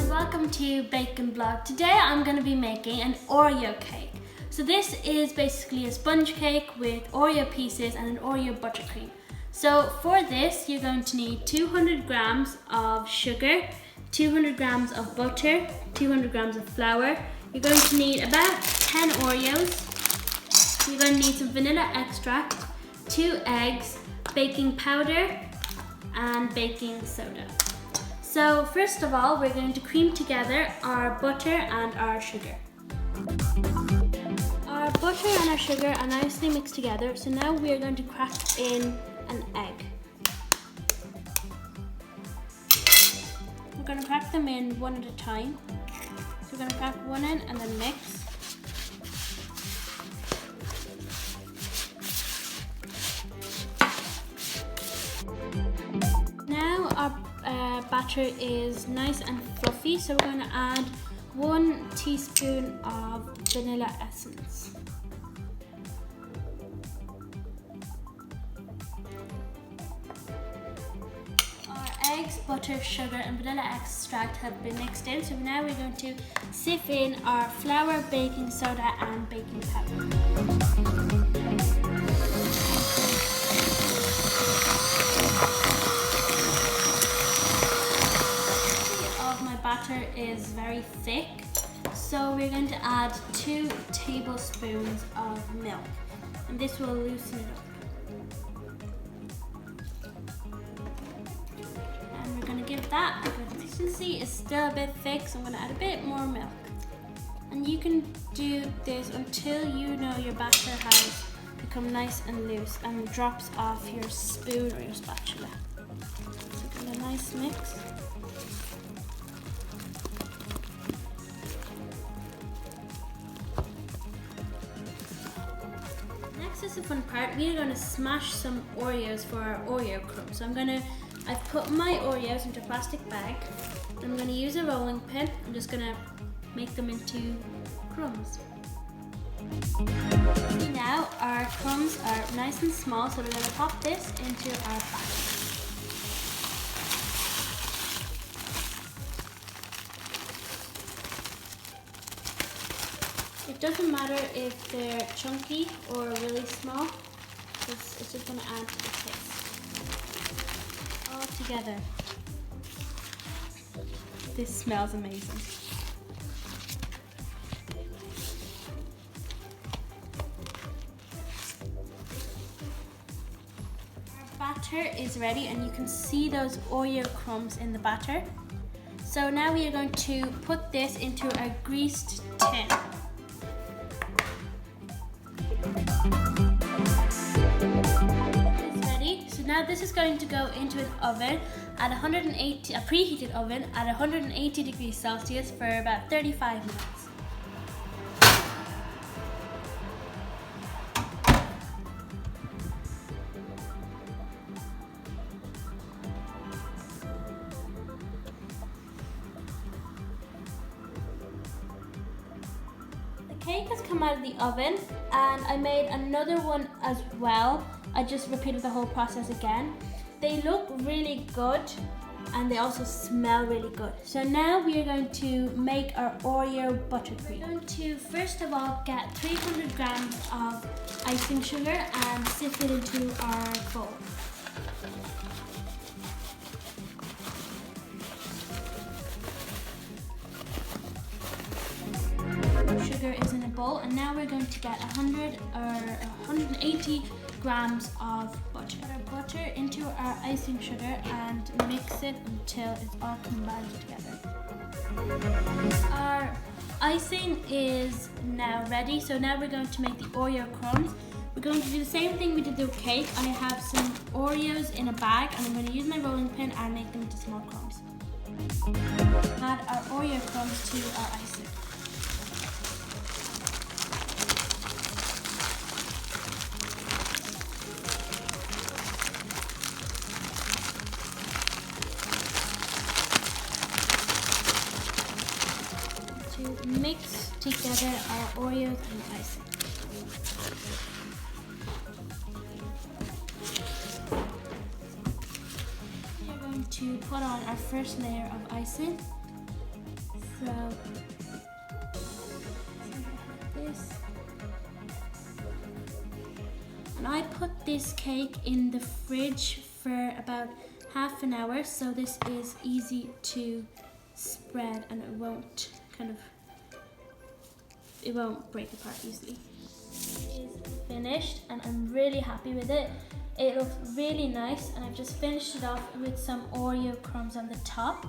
Welcome to Bacon Blog. Today I'm going to be making an Oreo cake. So this is basically a sponge cake with Oreo pieces and an Oreo buttercream. So for this you're going to need 200 grams of sugar, 200 grams of butter, 200 grams of flour. You're going to need about 10 Oreos. You're going to need some vanilla extract, 2 eggs, baking powder and baking soda. So first of all, we're going to cream together our butter and our sugar. Our butter and our sugar are nicely mixed together, so now we are going to crack in an egg. We're going to crack them in one at a time. So we're going to crack one in and then mix. Now our batter is nice and fluffy, so we're going to add 1 teaspoon of vanilla essence. Our eggs, butter, sugar and vanilla extract have been mixed in, so now we're going to sieve in our flour, baking soda and baking powder. Batter is very thick, so we're going to add 2 tablespoons of milk, and this will loosen it up. And we're going to give that a good consistency. It's still a bit thick, so I'm going to add a bit more milk. And you can do this until you know your batter has become nice and loose and drops off your spoon or your spatula. So give it a nice mix. This is the fun part. We are going to smash some Oreos for our Oreo crumbs. So I've put my Oreos into a plastic bag. I'm going to use a rolling pin. I'm just going to make them into crumbs. See, now our crumbs are nice and small, so we're going to pop this into our batter. It doesn't matter if they're chunky or really small, it's just going to add to the taste. All together. This smells amazing. Our batter is ready and you can see those Oreo crumbs in the batter. So now we are going to put this into a greased tin. It's ready. So now this is going to go into an oven at a preheated oven at 180 degrees Celsius for about 35 minutes. The cake has come out of the oven and I made another one as well. I just repeated the whole process again. They look really good and they also smell really good. So now we are going to make our Oreo buttercream. We're going to first of all get 300 grams of icing sugar and sift it into our bowl. Sugar is in a bowl, and now we're going to get 180 grams of butter. Put our butter into our icing sugar and mix it until it's all combined together. Our icing is now ready, so now we're going to make the Oreo crumbs. We're going to do the same thing we did with the cake. I have some Oreos in a bag and I'm going to use my rolling pin and make them into small crumbs. Add our Oreo crumbs to our icing. Mix together our Oreos and icing. We're going to put on our first layer of icing. So this. And I put this cake in the fridge for about half an hour, so this is easy to spread and it won't break apart easily. It is finished and I'm really happy with it. It looks really nice and I've just finished it off with some Oreo crumbs on the top.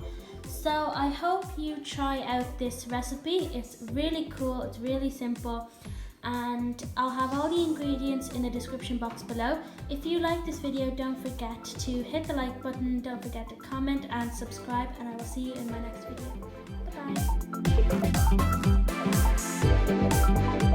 So I hope you try out this recipe. It's really cool, it's really simple, and I'll have all the ingredients in the description box below. If you like this video, don't forget to hit the like button, don't forget to comment and subscribe, and I will see you in my next video. Bye-bye.